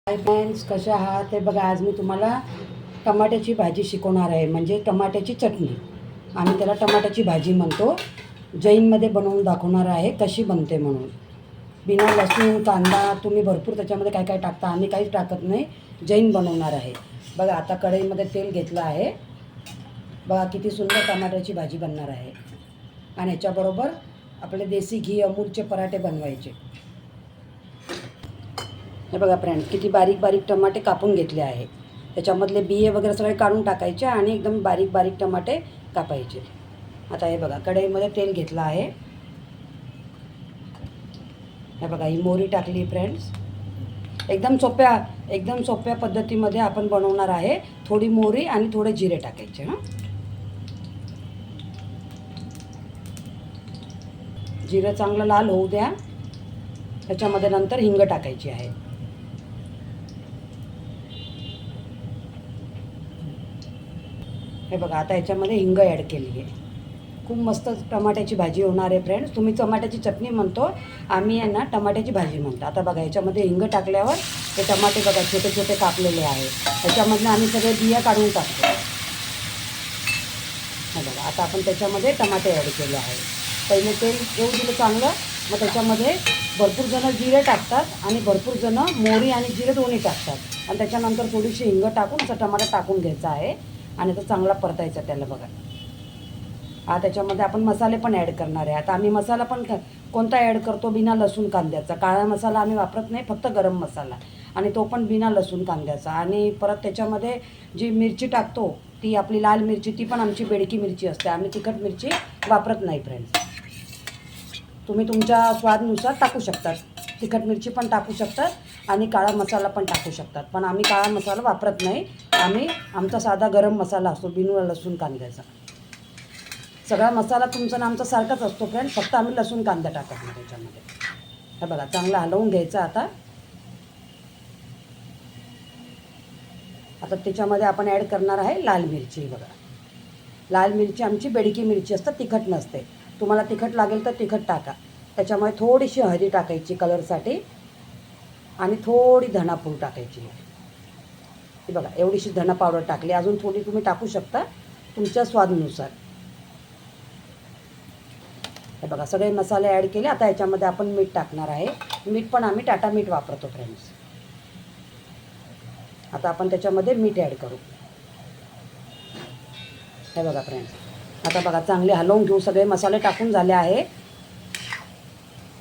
Hi friends, कशा आहात? ते बघा, आज मी तुम्हाला टमाट्याची भाजी शिकवणार आहे, म्हणजे टमाट्याची चटणी. आम्ही त्याला टमाट्याची भाजी म्हणतो. जैनमध्ये बनवून दाखवणार आहे कशी बनते म्हणून. बिना लसूण कांदा तुम्ही भरपूर त्याच्यामध्ये काय काय टाकता, आम्ही काहीच टाकत नाही. जैन बनवणार आहे. बघा, आता कढईमध्ये तेल घेतलं आहे. बघा किती सुंदर टमाट्याची भाजी बनणार आहे. आणि ह्याच्याबरोबर आपले देसी घी अमूलचे पराठे बनवायचे. हे बघा फ्रेंड्स, किती बारीक बारीक टमाटे कापून घेतले आहे. त्याच्यामधले बिये वगैरे सगळे काढून टाकायचे आणि एकदम बारीक बारीक टमाटे कापायचे. आता हे बघा, कढईमध्ये तेल घेतलं आहे. हे बघा, ही मोहरी टाकली फ्रेंड्स. एकदम सोप्या पद्धतीमध्ये आपण बनवणार आहे. थोडी मोहरी आणि थोडे जिरे टाकायचे. हां, जिरं चांगलं लाल होऊ द्या. त्याच्यामध्ये नंतर हिंग टाकायची आहे. हे बघा, आता याच्यामध्ये हिंग ॲड केली आहे. खूप मस्त टमाट्याची भाजी होणार आहे फ्रेंड्स. तुम्ही टमाट्याची चटणी म्हणतो, आम्ही यांना टमाट्याची भाजी म्हणतो. आता बघा, याच्यामध्ये हिंग टाकल्यावर ते टमाटे बघा छोटे छोटे कापलेले आहे. त्याच्यामधनं आम्ही सगळे बिया काढून टाकतो. हे बघा, आता आपण त्याच्यामध्ये टमाटे ॲड केले आहे. पहिले तेल येऊ दिलं चांगलं, मग त्याच्यामध्ये भरपूर जणं जिरे टाकतात आणि भरपूर जणं मोहरी आणि जिरे दोन्ही टाकतात. आणि त्याच्यानंतर थोडीशी हिंग टाकून असा टमाटा टाकून घ्यायचा आहे आणि तो चांगला परतायचा त्याला. बघा, हा त्याच्यामध्ये आपण मसाले पण ॲड करणार आहे. आता आम्ही मसाला पण कोणता ॲड करतो? बिना लसूण कांद्याचा. काळा मसाला आम्ही वापरत नाही, फक्त गरम मसाला, आणि तो पण बिना लसूण कांद्याचा. आणि परत त्याच्यामध्ये जी मिरची टाकतो ती आपली लाल मिरची, ती पण आमची बेडकी मिरची असते. आम्ही तिखट मिरची वापरत नाही फ्रेंड्स. तुम्ही तुमच्या स्वादनुसार टाकू शकतात. तिखट मिरची पण टाकू शकतात आणि काळा मसाला पण टाकू शकतात. पण आम्ही काळा मसाला वापरत नाही. आमचा साधा गरम मसाला असतो बिना लसूण कांद्याचा. सगळा मसाला तुमचा आणि आमचा सारखाच असतो फ्रेंड, फक्त आम्ही लसूण कांदा टाकत नाही त्याच्यामध्ये. हे बघा, चांगलं हलवून घ्यायचं. आता त्याच्यामध्ये आपण ॲड करणार आहे लाल मिरची. बघा, लाल मिरची आमची बेडकी मिरची असते, तिखट नसते. तुम्हाला तिखट लागेल तर तिखट टाका. त्याच्यामध्ये थोडीशी हळदी टाकायची कलरसाठी आणि थोडी धणापूड टाकायची. हे बघा, एवढीशी धना पावडर टाकली. अजून थोडी तुम्ही टाकू शकता तुमच्या स्वादनुसार. हे बघा, सगळे मसाले ॲड केले. आता याच्यामध्ये आपण मीठ टाकणार आहे. मीठ पण आम्ही टाटा मीठ वापरतो फ्रेंड्स. आता आपण त्याच्यामध्ये मीठ ॲड करू. हे बघा फ्रेंड्स, आता बघा, चांगले हलवून घेऊ. सगळे मसाले टाकून झाले आहे.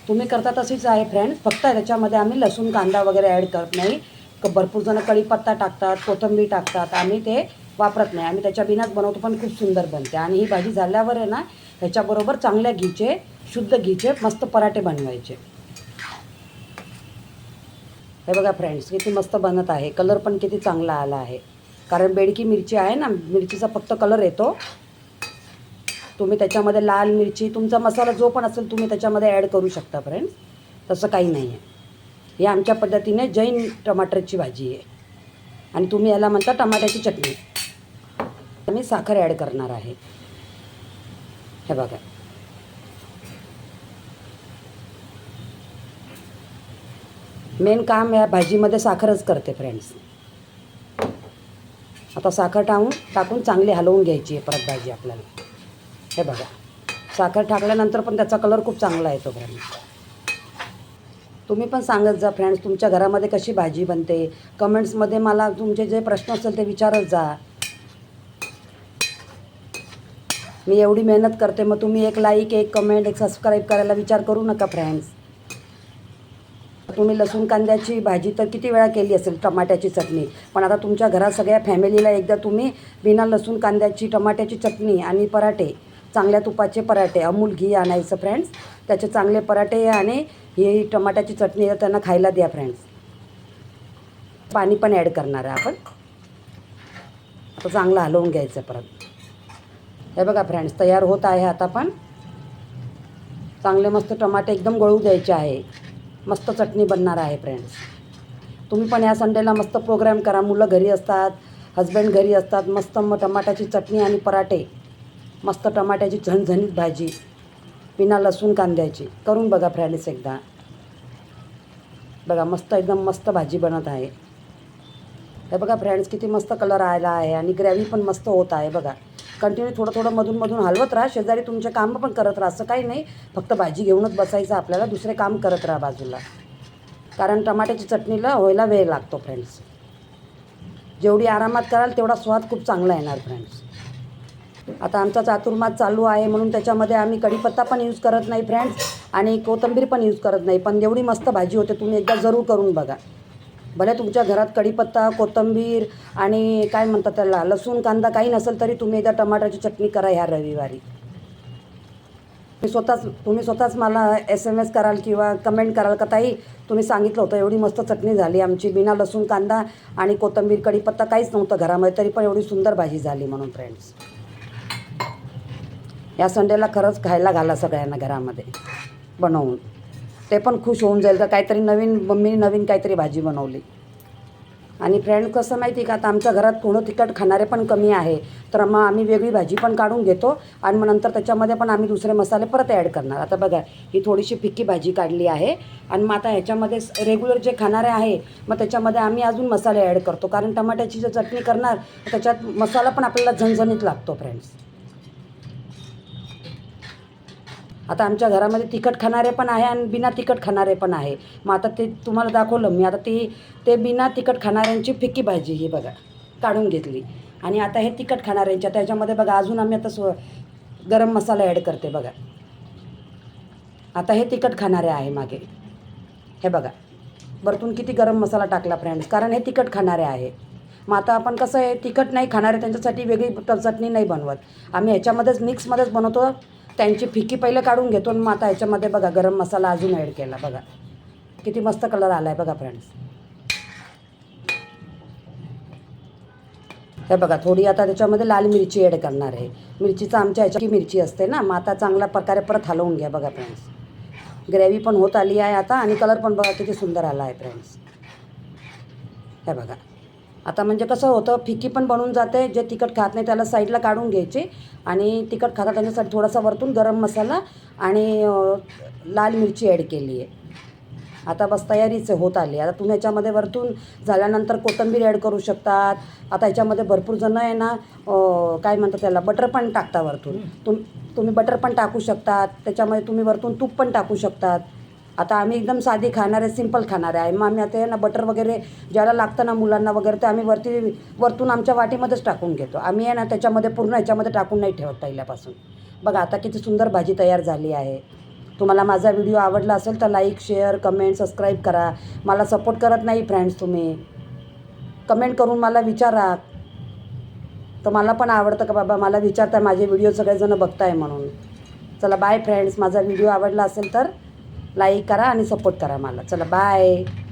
तुम्ही करता तशीच आहे फ्रेंड्स, फक्त त्याच्यामध्ये आम्ही लसूण कांदा वगैरे ॲड करत नाही. भरपूर जण कढीपत्ता टाकतात, कोथिंबीर टाकतात. आम्ही ते वापरत नाही. आम्ही त्याच्या बिनाच बनवतो, पण खूप सुंदर बनते. आणि ही भाजी झाल्यावर आहे ना, ह्याच्याबरोबर चांगल्या घीचे, शुद्ध घीचे मस्त पराठे बनवायचे. हे बघा फ्रेंड्स, किती मस्त बनत आहे. कलर पण किती चांगला आला आहे, कारण बेडकी मिरची आहे ना, मिरचीचा फक्त कलर येतो. तुम्ही त्याच्यामध्ये लाल मिरची, तुमचा मसाला जो पण असेल तुम्ही त्याच्यामध्ये ॲड करू शकता फ्रेंड्स. तसं काही नाही आहे. ही आमच्या पद्धतीने जैन टमाटरची भाजी आहे आणि तुम्ही याला म्हणता टमाट्याची चटणी. मी साखर ॲड करणार आहे. हे बघा, मेन काम या भाजीमध्ये साखरच करते फ्रेंड्स. आता साखर टाकून चांगली हलवून घ्यायची आहे परत भाजी आपल्याला. हे बघा, साखर टाकल्यानंतर पण त्याचा कलर खूप चांगला येतो फ्रेंड्स. तुम्ही पण सांगत जा फ्रेंड्स, तुमच्या घरामध्ये कशी भाजी बनते. कमेंट्समध्ये मला तुमचे जे प्रश्न असेल ते विचारत जा. मी एवढी मेहनत करते, मग तुम्ही एक लाईक, एक कमेंट, एक सबस्क्राईब करायला विचार करू नका फ्रेंड्स. तुम्ही लसूण कांद्याची भाजी तर किती वेळा केली असेल, टमाट्याची चटणी. पण आता तुमच्या घरात सगळ्या फॅमिलीला एकदा तुम्ही बिना लसूण कांद्याची टमाट्याची चटणी आणि पराठे, चांगल्या तुपाचे पराठे, अमूल घी आणायचं फ्रेंड्स. त्याचे चांगले पराठे आणि ही टमाट्याची चटणी त्यांना खायला द्या फ्रेंड्स. पाणी पण ॲड करणार आहे आपण. आता चांगलं हलवून घ्यायचं परत. हे बघा फ्रेंड्स, तयार होत आहे. आता पण चांगले मस्त टमाटे एकदम गळू द्यायचे आहे. मस्त चटणी बनणार आहे फ्रेंड्स. तुम्ही पण या संडेला मस्त प्रोग्राम करा. मुलं घरी असतात, हस्बंड घरी असतात. मस्त मग टमाट्याची चटणी आणि पराठे, मस्त टमाट्याची झणझणीत भाजी बिना लसूण कांद्याची करून बघा फ्रेंड्स एकदा. बघा, मस्त एकदम मस्त भाजी बनत आहे. हे बघा फ्रेंड्स, किती मस्त कलर आला आहे आणि ग्रेव्ही पण मस्त होत आहे बघा. कंटिन्यू थोडं थोडं मधून हलवत राहा. शेजारी तुमचे कामं पण करत राहा, असं काही नाही फक्त भाजी घेऊनच बसायचं आपल्याला, दुसरे काम करत राहा बाजूला. कारण टमाट्याची चटणीला व्हायला वेळ लागतो फ्रेंड्स. जेवढी आरामात कराल तेवढा स्वाद खूप चांगला येणार फ्रेंड्स. आता आमचा चातुर्मास चालू आहे म्हणून त्याच्यामध्ये आम्ही कढीपत्ता पण यूज करत नाही फ्रेंड्स आणि कोथिंबीर पण यूज करत नाही. पण एवढी मस्त भाजी होते, तुम्ही एकदा जरूर करून बघा. भले तुमच्या घरात कढीपत्ता, कोथिंबीर आणि काय म्हणतात त्याला लसूण कांदा काही नसेल तरी तुम्ही एकदा टमाटरची चटणी करा ह्या रविवारी. तुम्ही स्वतःच मला SMS कराल किंवा कमेंट कराल का ताई तुम्ही सांगितलं होतं एवढी मस्त चटणी झाली आमची, बिना लसूण कांदा आणि कोथिंबीर कढीपत्ता काहीच नव्हतं घरामध्ये तरी पण एवढी सुंदर भाजी झाली म्हणून फ्रेंड्स. या संडेला खरंच खायला घाला सगळ्यांना घरामध्ये बनवून, ते पण खुश होऊन जाईल का काहीतरी नवीन, मम्मीने नवीन काहीतरी भाजी बनवली. आणि फ्रेंड कसं माहिती आहे का, आता आमच्या घरात थोडं तिखट खाणारे पण कमी आहे, तर मग आम्ही वेगळी भाजी पण काढून घेतो आणि मग नंतर त्याच्यामध्ये पण आम्ही दुसरे मसाले परत ॲड करणार. आता बघा ही थोडीशी फिक्की भाजी काढली आहे आणि मग आता ह्याच्यामध्ये रेग्युलर जे खाणारे आहे मग त्याच्यामध्ये आम्ही अजून मसाले ॲड करतो. कारण टमाट्याची जर चटणी करणार त्याच्यात मसाला पण आपल्याला झणझणीत लागतो फ्रेंड्स. आता आमच्या घरामध्ये तिखट खाणारे पण आहे आणि बिना तिखट खाणारे पण आहे. मग आता ते तुम्हाला दाखवलं मी. आता ते बिना तिखट खाणाऱ्यांची फिक्की भाजी ही बघा काढून घेतली आणि आता हे तिखट खाणाऱ्यांच्या त्याच्यामध्ये बघा अजून आम्ही आता गरम मसाला ॲड करते बघा. आता हे तिखट खाणारे आहे मागे, हे बघा वरतून किती गरम मसाला टाकला फ्रेंड्स, कारण हे तिखट खाणारे आहे. मग आता आपण कसं आहे तिखट नाही खाणारे त्यांच्यासाठी वेगळी चटणी नाही बनवत, आम्ही ह्याच्यामध्येच मिक्समध्येच बनवतो. त्यांची फिक्की पहिलं काढून घेतो आणि मग आता ह्याच्यामध्ये बघा गरम मसाला अजून ॲड केला. बघा किती मस्त कलर आला आहे बघा फ्रेंड्स. हे बघा थोडी आता त्याच्यामध्ये लाल मिरची ॲड करणार आहे. मिरचीचा आमच्या ह्याची मिरची असते ना. मग आता चांगल्या प्रकारे परत हलवून घ्या बघा फ्रेंड्स. ग्रेव्ही पण होत आली आहे आता आणि कलर पण बघा किती सुंदर आला आहे फ्रेंड्स. हे बघा आता म्हणजे कसं होतं फिक्की पण बनवून जाते. जे तिखट खात नाही त्याला साईडला काढून घ्यायचे आणि तिखट खातात त्यांच्यासाठी थोडासा वरतून गरम मसाला आणि लाल मिरची ॲड केली आहे. आता बस तयारीच होत आली. आता तुम्ही ह्याच्यामध्ये वरतून झाल्यानंतर कोथिंबीर ॲड करू शकतात. आता ह्याच्यामध्ये भरपूर जणं आहे ना काय म्हणतात त्याला बटर पण टाकता वरतून. तुम्ही बटर पण टाकू शकतात. त्याच्यामध्ये तुम्ही वरतून तूप पण टाकू शकतात. आता आम्ही एकदम साधी खाणारे, सिंपल खाणारे आहे. मग आम्ही आता ना बटर वगैरे ज्याला लागतं ना मुलांना वगैरे ते आम्ही वरतून आमच्या वाटीमध्येच टाकून घेतो. आम्ही आहे ना त्याच्यामध्ये पूर्ण ह्याच्यामध्ये टाकून नाही ठेवत पहिल्यापासून. बघा आता किती सुंदर भाजी तयार झाली आहे. तुम्हाला माझा व्हिडिओ आवडला असेल तर लाईक, शेअर, कमेंट, सबस्क्राईब करा. मला सपोर्ट करत नाही फ्रेंड्स तुम्ही. कमेंट करून मला विचारा. तर मला पण आवडतं का बाबा मला विचारताय माझे व्हिडिओ सगळेजण बघताय म्हणून. चला बाय फ्रेंड्स. माझा व्हिडिओ आवडला असेल तर लाईक करा आणि सपोर्ट करा मला. चला बाय.